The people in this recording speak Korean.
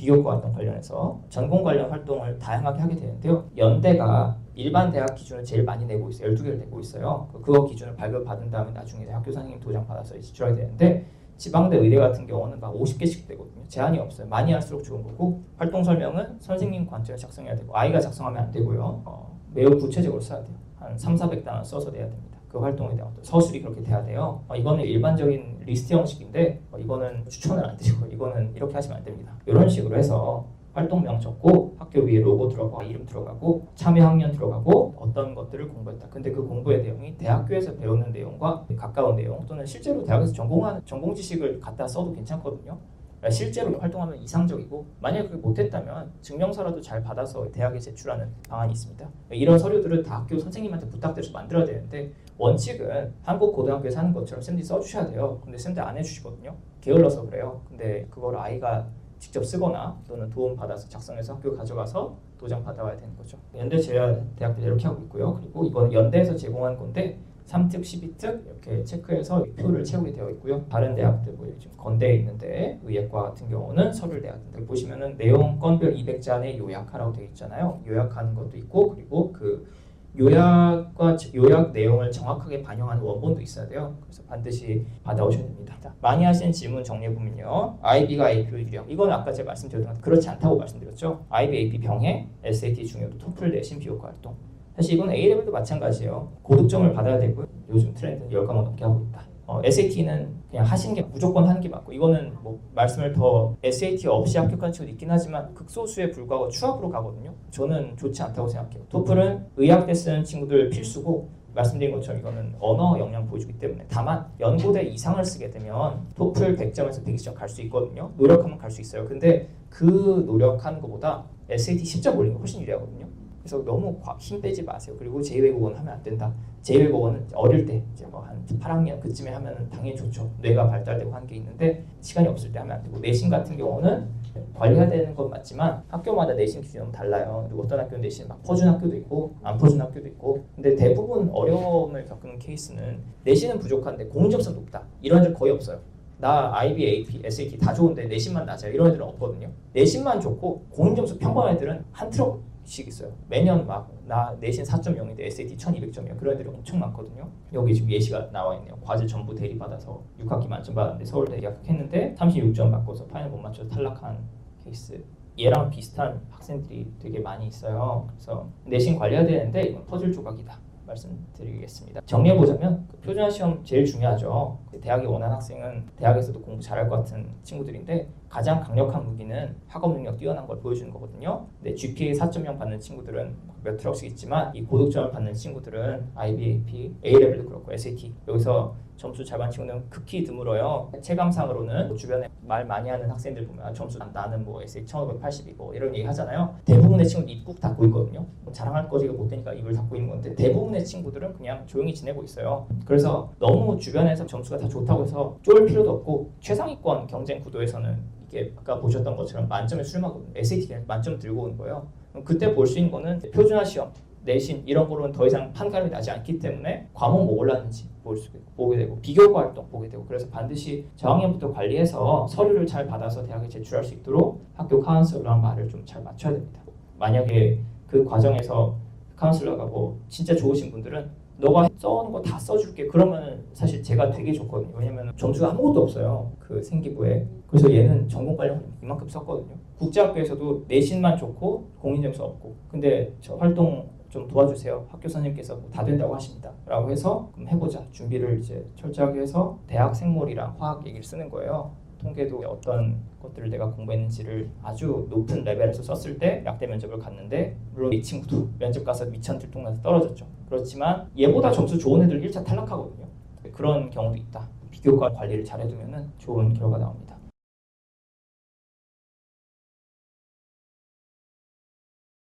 비교과 활동 관련해서 전공 관련 활동을 다양하게 하게 되는데요. 연대가 일반 대학 기준을 제일 많이 내고 있어요. 12개를 내고 있어요. 그거 기준을 발급받은 다음에 나중에 학교 선생님 도장 받아서 지출하게 되는데 지방대 의대 같은 경우는 막 50개씩 되거든요. 제한이 없어요. 많이 할수록 좋은 거고 활동 설명은 선생님 관점에서 작성해야 되고 아이가 작성하면 안 되고요. 매우 구체적으로 써야 돼요. 한 300~400단을 써서 내야 됩니다. 그 활동에 대한 어떤 서술이 그렇게 돼야 돼요. 이거는 일반적인 리스트 형식인데 이거는 추천을 안 드리고 이거는 이렇게 하시면 안 됩니다. 이런 식으로 해서 활동명 적고 학교 위에 로고 들어가고 이름 들어가고 참여 학년 들어가고 어떤 것들을 공부했다. 근데 그 공부의 내용이 대학교에서 배우는 내용과 가까운 내용 또는 실제로 대학에서 전공하는 전공 지식을 갖다 써도 괜찮거든요. 실제로 활동하면 이상적이고 만약에 그렇게 못했다면 증명서라도 잘 받아서 대학에 제출하는 방안이 있습니다. 이런 서류들을 다 학교 선생님한테 부탁드려서 만들어야 되는데 원칙은 한국 고등학교에서 하는 것처럼 쌤들이 써주셔야 돼요. 근데 쌤들 안 해주시거든요. 게을러서 그래요. 근데 그걸 아이가 직접 쓰거나 또는 도움 받아서 작성해서 학교 가져가서 도장 받아와야 되는 거죠. 연대 제야 대학들이 이렇게 하고 있고요. 그리고 이거는 연대에서 제공한 건데 3특, 12특 이렇게 체크해서 표를 채우게 되어 있고요. 다른 대학들 뭐 지금 건대에 있는데 의예과 같은 경우는 서울대학들 보시면은 내용 건별 200잔에 요약하라고 되어 있잖아요. 요약하는 것도 있고 그리고 그 요약과 요약 내용을 정확하게 반영하는 원본도 있어야 돼요. 그래서 반드시 받아오셔야 됩니다. 자, 많이 하신 질문 정리해 보면요. IB가 AP로 유령. 이건 아까 제가 말씀드렸던 것 그렇지 않다고 말씀드렸죠. IB, AP 병행, SAT 중요도, 토플 내신 비교과 활동. 사실 이건 A레벨도 마찬가지예요. 고득점을 받아야 되고요. 요즘 트렌드는 10과목 넘게 하고 있다. SAT는 그냥 하신 게 무조건 하는 게 맞고 이거는 뭐 말씀을 더 SAT 없이 합격한 친구도 있긴 하지만 극소수에 불과하고 추합으로 가거든요. 저는 좋지 않다고 생각해요. 토플은 의학대 쓰는 친구들 필수고 말씀드린 것처럼 이거는 언어 역량 보여주기 때문에 다만 연고대 이상을 쓰게 되면 토플 100점에서 120점 갈 수 있거든요. 노력하면 갈 수 있어요. 근데 그 노력하는 것보다 SAT 10점 올리는 게 훨씬 유리하거든요. 그래서 너무 힘 빼지 마세요. 그리고 제2외국어는 하면 안 된다. 제2외국어는 어릴 때 이제 뭐 한 8학년 그쯤에 하면 당연히 좋죠. 뇌가 발달되고 하는 게 있는데 시간이 없을 때 하면 안 되고 내신 같은 경우는 관리해야 되는 건 맞지만 학교마다 내신 기준이 너무 달라요. 그리고 어떤 학교는 내신 막 퍼준 학교도 있고 안 퍼준 학교도 있고 근데 대부분 어려움을 겪는 케이스는 내신은 부족한데 공인점수는 높다. 이런 애들 거의 없어요. 나 IB, AP, SAT 다 좋은데 내신만 낮아요. 이런 애들은 없거든요. 내신만 좋고 공인점수 평범한 애들은 한 트럭씩 있어요. 매년 막 나 내신 4.0인데 SAT 1200점이야. 그런 애들이 엄청 많거든요. 여기 지금 예시가 나와 있네요. 과제 전부 대리받아서 6학기 만점 받았는데 서울대 합격했는데 36점 받고서 파이널 못 맞춰서 탈락한 케이스. 얘랑 비슷한 학생들이 되게 많이 있어요. 그래서 내신 관리해야 되는데 이건 퍼즐 조각이다. 말씀드리겠습니다. 정리해보자면 표준화 시험 제일 중요하죠. 대학에 원하는 학생은 대학에서도 공부 잘할 것 같은 친구들인데 가장 강력한 무기는 학업 능력 뛰어난 걸 보여주는 거거든요. 근데 GPA 4.0 받는 친구들은 몇 트럭씩 있지만 이 고득점을 받는 친구들은 IB, AP, A레벨도 그렇고 SAT 여기서 점수 잘 받는 친구는 극히 드물어요. 체감상으로는 주변에 말 많이 하는 학생들 보면 점수 나는 뭐 SAT 1580이고 이런 얘기 하잖아요. 대부분의 친구들 입 꾹 닫고 있거든요. 자랑할 거리가 못 되니까 입을 닫고 있는 건데 대부분의 친구들은 그냥 조용히 지내고 있어요. 그래서 너무 주변에서 점수가 다 좋다고 해서 쫄 필요도 없고 최상위권 경쟁 구도에서는 이게 아까 보셨던 것처럼 만점에 출마거든요. SAT 그냥 만점 들고 오는 거예요. 그때 볼 수 있는 거는 표준화 시험, 내신 이런 거로는 더 이상 판가름이 나지 않기 때문에 과목 뭐 올랐는지 보게 되고 비교과 활동 보게 되고 그래서 반드시 저학년부터 관리해서 서류를 잘 받아서 대학에 제출할 수 있도록 학교 카운슬러랑 말을 좀 잘 맞춰야 됩니다. 만약에 그 과정에서 카운슬러가 뭐 진짜 좋으신 분들은 너가 써오는 거 다 써줄게 그러면 사실 제가 되게 좋거든요. 왜냐면 점수가 아무것도 없어요. 그 생기부에. 그래서 얘는 전공 관련 이만큼 썼거든요. 국제학교에서도 내신만 좋고 공인점수 없고 근데 저 활동 좀 도와주세요. 학교 선생님께서 다 된다고 하십니다. 라고 해서 그럼 해보자. 준비를 이제 철저하게 해서 대학 생물이랑 화학 얘기를 쓰는 거예요. 통계도 어떤 것들을 내가 공부했는지를 아주 높은 레벨에서 썼을 때 약대 면접을 갔는데 물론 이 친구도 면접 가서 미천 들통나서 떨어졌죠. 그렇지만 얘보다 점수 좋은 애들 1차 탈락하거든요. 그런 경우도 있다. 비교과 관리를 잘 해두면 좋은 결과 나옵니다.